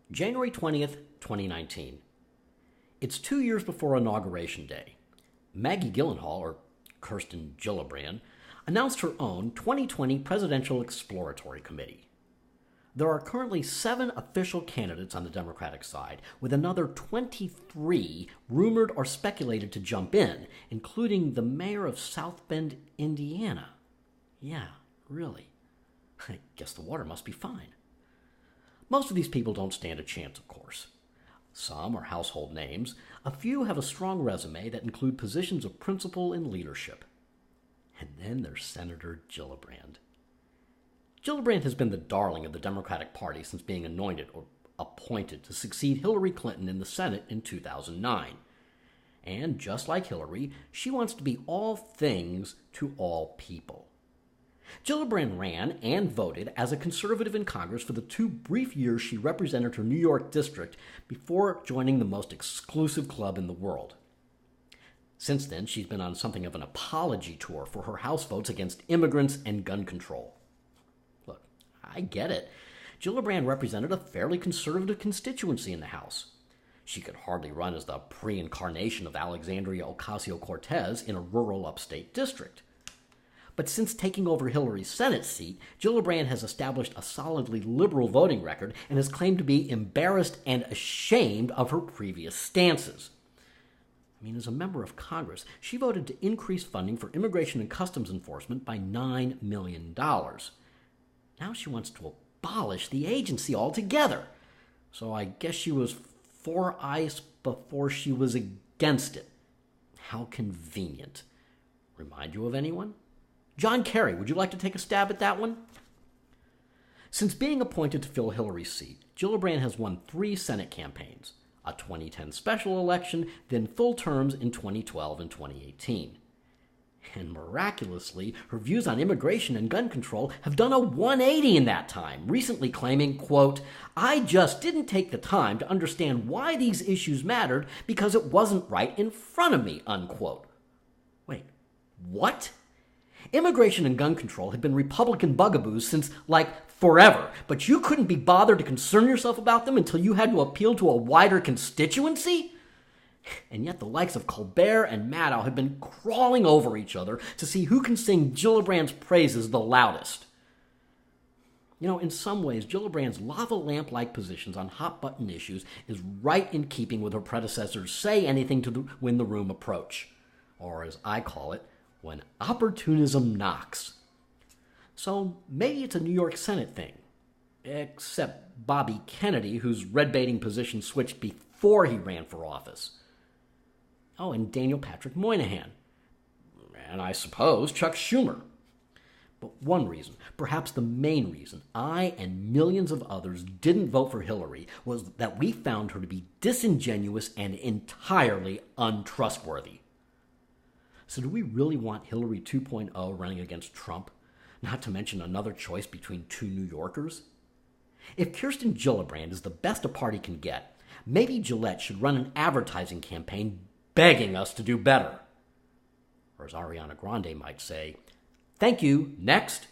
January 20th, 2019. It's 2 years before Inauguration Day. Maggie Gyllenhaal, or Kirsten Gillibrand, announced her own 2020 Presidential Exploratory Committee. There are currently 7 official candidates on the Democratic side, with another 23 rumored or speculated to jump in, including the mayor of South Bend, Indiana. Yeah, really. I guess the water must be fine. Most of these people don't stand a chance, of course. Some are household names. A few have a strong resume that include positions of principal and leadership. And then there's Senator Gillibrand. Gillibrand has been the darling of the Democratic Party since being anointed or appointed to succeed Hillary Clinton in the Senate in 2009. And just like Hillary, she wants to be all things to all people. Gillibrand ran and voted as a conservative in Congress for the 2 brief years she represented her New York district before joining the most exclusive club in the world. Since then, she's been on something of an apology tour for her House votes against immigrants and gun control. Look, I get it. Gillibrand represented a fairly conservative constituency in the House. She could hardly run as the pre-incarnation of Alexandria Ocasio-Cortez in a rural upstate district. But since taking over Hillary's Senate seat, Gillibrand has established a solidly liberal voting record and has claimed to be embarrassed and ashamed of her previous stances. As a member of Congress, she voted to increase funding for Immigration and Customs Enforcement by $9 million. Now she wants to abolish the agency altogether. So I guess she was for ICE before she was against it. How convenient. Remind you of anyone? John Kerry, would you like to take a stab at that one? Since being appointed to fill Hillary's seat, Gillibrand has won 3 Senate campaigns, a 2010 special election, then full terms in 2012 and 2018. And miraculously, her views on immigration and gun control have done a 180 in that time, recently claiming, quote, "I just didn't take the time to understand why these issues mattered because it wasn't right in front of me," unquote. Wait, what? Immigration and gun control had been Republican bugaboos since, forever, but you couldn't be bothered to concern yourself about them until you had to appeal to a wider constituency? And yet the likes of Colbert and Maddow have been crawling over each other to see who can sing Gillibrand's praises the loudest. In some ways, Gillibrand's lava lamp-like positions on hot-button issues is right in keeping with her predecessor's say anything to win the room approach, or as I call it, when opportunism knocks. So maybe it's a New York Senate thing. Except Bobby Kennedy, whose red-baiting position switched before he ran for office. Oh, and Daniel Patrick Moynihan. And I suppose Chuck Schumer. But one reason, perhaps the main reason, I and millions of others didn't vote for Hillary was that we found her to be disingenuous and entirely untrustworthy. So do we really want Hillary 2.0 running against Trump? Not to mention another choice between 2 New Yorkers? If Kirsten Gillibrand is the best a party can get, maybe Gillette should run an advertising campaign begging us to do better. Or as Ariana Grande might say, "Thank you, next."